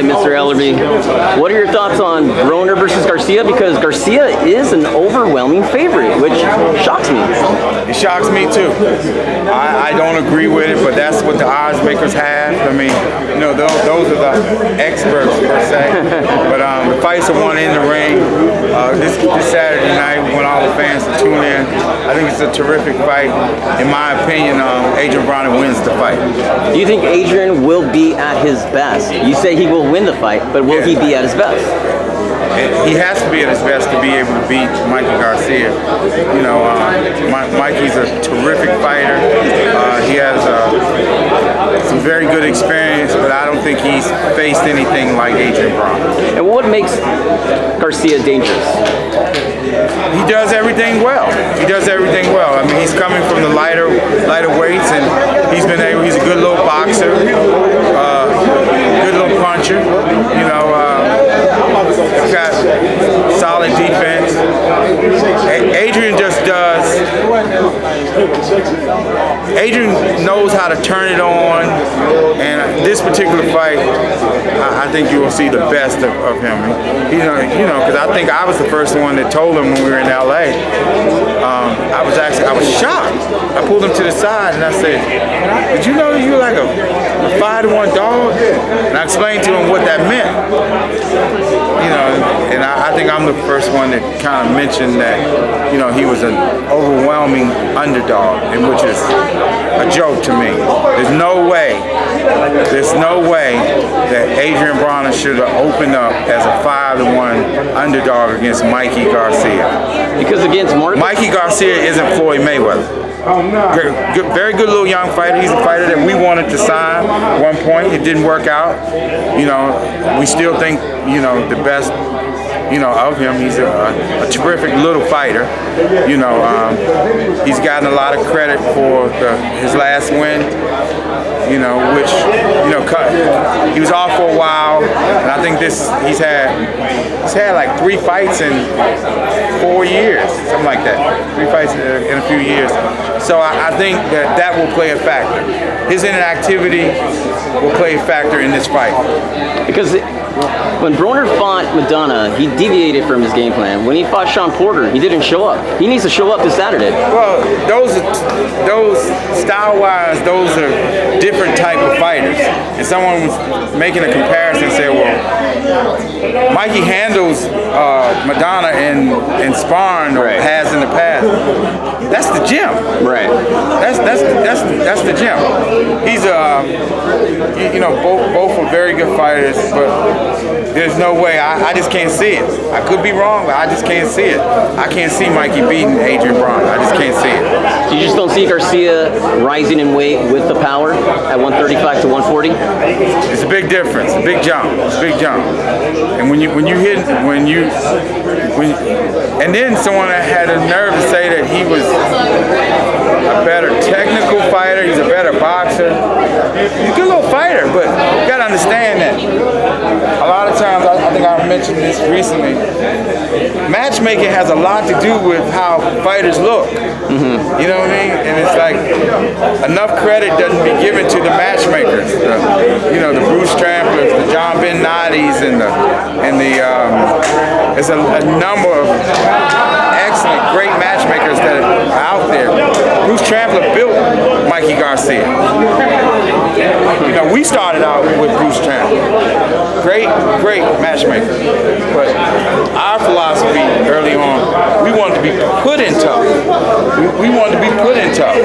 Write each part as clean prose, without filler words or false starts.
right, Mr. Ellebe. What are your thoughts on Broner versus Garcia? Because Garcia is an overwhelming favorite, which shocks me. It shocks me too. I don't agree with it, but that's what the odds makers have. I mean, you know, those are the experts per se. But the fights are won in the ring. This Saturday night, we want all the fans to tune in. I think it's a terrific fight. In my opinion, Adrien Broner wins the fight. Do you think Adrien will be at his best? You say he will win the fight, but will he be at his best? He has to be at his best to be able to beat Mikey Garcia. You know, Mikey's a terrific fighter. He has some very good experience, but I don't think he's faced anything like Adrien Broner. And what makes Garcia dangerous? He does everything well. He does everything well. I mean, he's coming from the lighter weights, and he's a good little boxer, good little puncher. You know, he's got solid defense. Adrien just does. Adrien knows how to turn it on, and this particular fight, I think you will see the best of him. You know, because I think I was the first one that told him when we were in LA. I was shocked. I pulled him to the side and I said, "Did you know you're like a 5-to-1 dog?" And I explained to him what that meant. You know, and I think I'm the first one that kind of mentioned that, you know, he was an overwhelming underdog, and which is a joke to me. There's no way that Adrien Broner should have opened up as a 5-to-1 underdog against Mikey Garcia. Because against Mikey Garcia isn't Floyd Mayweather. Very good little young fighter. He's a fighter that we wanted to sign at one point. It didn't work out. You know, we still think, you know, the best, you know, of him. He's a terrific little fighter. You know, he's gotten a lot of credit for his last win. You know, which, you know, he was off for a while, and I think he's had like 3 fights in 4 years, something like that. 3 fights in a few years. So I think that will play a factor. His inactivity will play a factor in this fight. Because when Broner fought Madonna, he deviated from his game plan. When he fought Sean Porter, he didn't show up. He needs to show up this Saturday. Well, those style-wise, those are different type of fighters. And someone was making a comparison and said, well, Mikey handles Madonna in sparring, or has in the past. That's the gym. Right. That's the gym. He's you know, both are very good fighters, but there's no way. I just can't see it. I could be wrong, but I just can't see it. I can't see Mikey beating Adrien Broner. I just can't see it. So you just don't see Garcia rising in weight with the power at 135 to 140? It's a big difference. A big jump. It's a big jump. And and then someone had a nerve to say that he was a better technical fighter. He's a better boxer. He's a good little fighter, but you got to understand that a lot of times, I think I mentioned this recently, matchmaking has a lot to do with how fighters look. You know what I mean? And it's like enough credit doesn't be given to the matchmakers. You know, the Bruce Tramplers, the John Ben Noddies, and there's a number of excellent, great matchmakers that are out there. Bruce Trampler built Mikey Garcia. You know, we started out with Bruce Trampler. Great matchmaker. But our philosophy early on, we wanted to be put in tough. We wanted to be put in tough,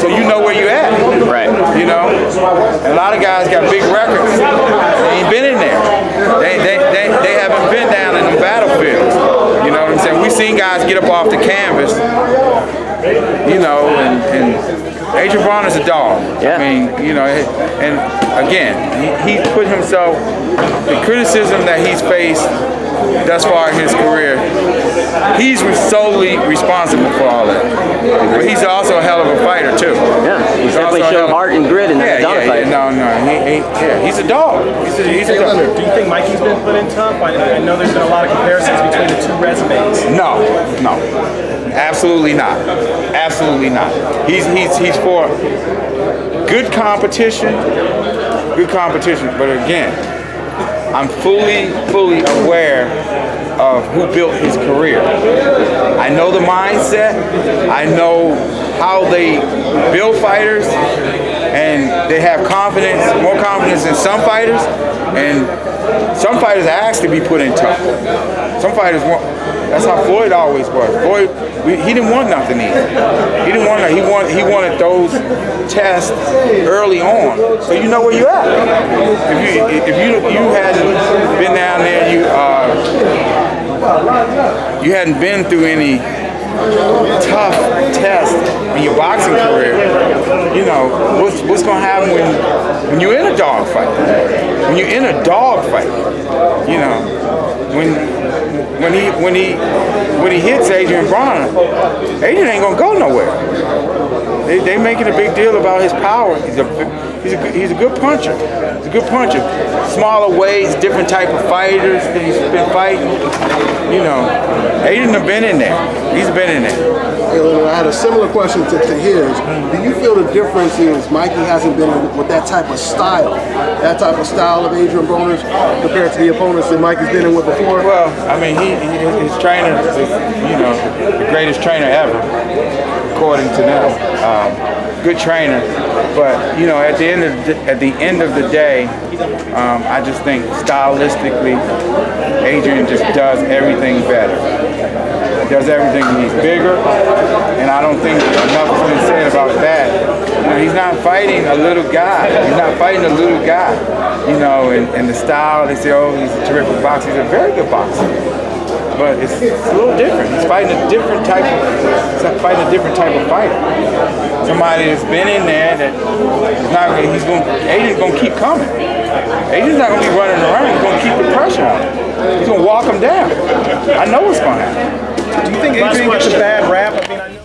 so you know where you're at. Right. You know, a lot of guys got big records. They ain't been in there. They haven't been down in the battlefields. You know what I'm saying? We've seen guys get up off the canvas. You know, and Adrien Broner's a dog. Yeah. I mean, you know, and again, he put himself, the criticism that he's faced thus far in his career, he's solely responsible for all that. But he's also a hell of a fighter too. Yeah, he's definitely showed heart and grit in the Madonna fight. No, he's a dog. He's a dog. Leonard, do you think Mikey's been put in tough? I know there's been a lot of comparisons between the 2 resumes. No. Absolutely not. Absolutely not. He's for good competition. But again, I'm fully aware of who built his career. I know the mindset. I know how they build fighters, and they have confidence, more confidence in some fighters, and some fighters ask to be put in tough. Some fighters want. That's how Floyd always was. Floyd, he didn't want nothing easy. He didn't want. He wanted those tests early on, so you know where you're at. If you hadn't been down there, you hadn't been through any tough test in your boxing career, you know, what's going to happen when you're in a dog fight? When you're in a dog fight, you know, when he hits Adrien Broner, Adrien ain't going to go nowhere. They making a big deal about his power. He's a good puncher. He's a good puncher. Smaller weights, different type of fighters that he's been fighting. You know, Adrien have been in there. He's been in there. I had a similar question to his. Do you feel the difference is Mikey hasn't been with that type of style of Adrien Broner's compared to the opponents that Mikey's been in with before? Well, I mean, his trainer is, you know, the greatest trainer ever, according to them. Good trainer, but you know, at the end of the day, I just think stylistically, Adrien just does everything better. He does everything. He's bigger, and I don't think enough has been said about that. You know, he's not fighting a little guy. He's not fighting a little guy. You know, and the style, they say, oh, he's a terrific boxer. He's a very good boxer. But it's a little different. He's fighting a different type of fighter. Somebody that's been in there that Adrien's gonna keep coming. Adrien's not gonna be running around. He's gonna keep the pressure on him. He's gonna walk him down. I know what's gonna happen. Do you think Adrien gets a bad rap? I mean,